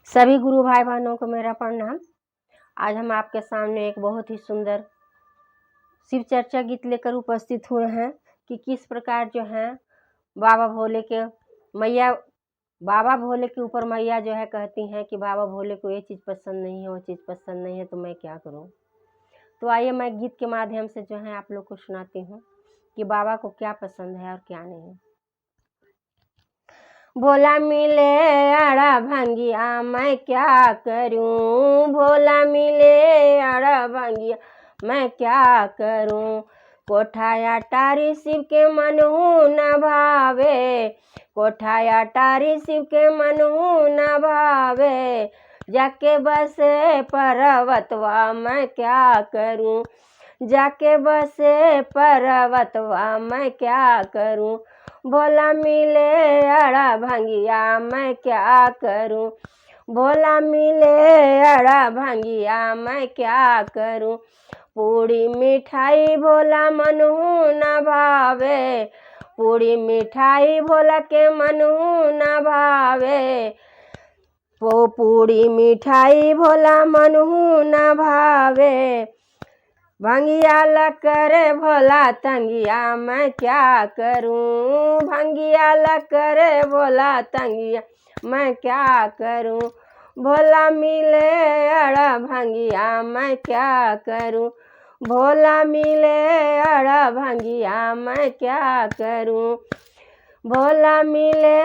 सभी गुरु भाई बहनों को मेरा प्रणाम। आज हम आपके सामने एक बहुत ही सुंदर शिव चर्चा गीत लेकर उपस्थित हुए हैं कि किस प्रकार जो है बाबा भोले के ऊपर मैया जो है कहती हैं कि बाबा भोले को ये चीज़ पसंद नहीं है, वो चीज़ पसंद नहीं है, तो मैं क्या करूं। तो आइए मैं गीत के माध्यम से जो है आप लोग को सुनाती हूँ कि बाबा को क्या पसंद है और क्या नहीं। भोला मिले अड़ा भंगिया मैं क्या करूं, भोला मिले अड़ा भंगिया मैं क्या करूं। कोठाया टारी शिव के मनहु न भावे, कोठाया टारी शिव के मनहु न भावे। जाके बसे पर्वतवा मैं क्या करूं, जाके बसे पर्वतवा मैं क्या करूं। भोला मिले अड़ा भंगिया मैं क्या करूं, भोला मिले अड़ा भंगिया मैं क्या करूं। पूरी मिठाई भोला मनहु न भावे, पूरी मिठाई भोला के मनहु न भावे। पूरी मिठाई भोला मनहु न भावे। भंगिया लकरे भोला तंगिया मैं क्या करूं, भंगिया लकरे भोला तंगिया मैं क्या करूं। भोला मिले अड़ा भंगिया मैं क्या करूं, भोला मिले अड़ा भंगिया मैं क्या करूं। भोला मिले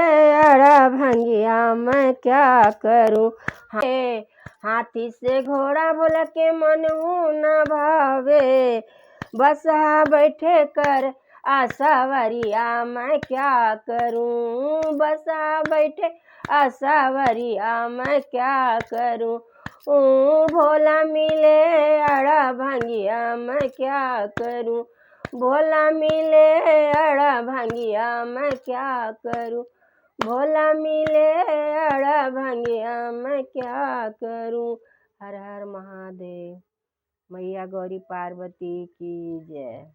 अड़ा भंगिया मैं क्या करूं। हाथी से घोड़ा भोला के मनहु न भावे, बसा बैठे कर आसावरिया मैं क्या करूं, बसा बैठे आसावरिया मैं क्या करूं। भोला मिले अड़ा भंगिया मैं क्या करूं, भोला मिले अड़ा भंगिया मैं क्या करूं। भोला मिले अड़ा भंगिया मैं क्या करूं। हर हर महादेव। मैया गौरी पार्वती की जय।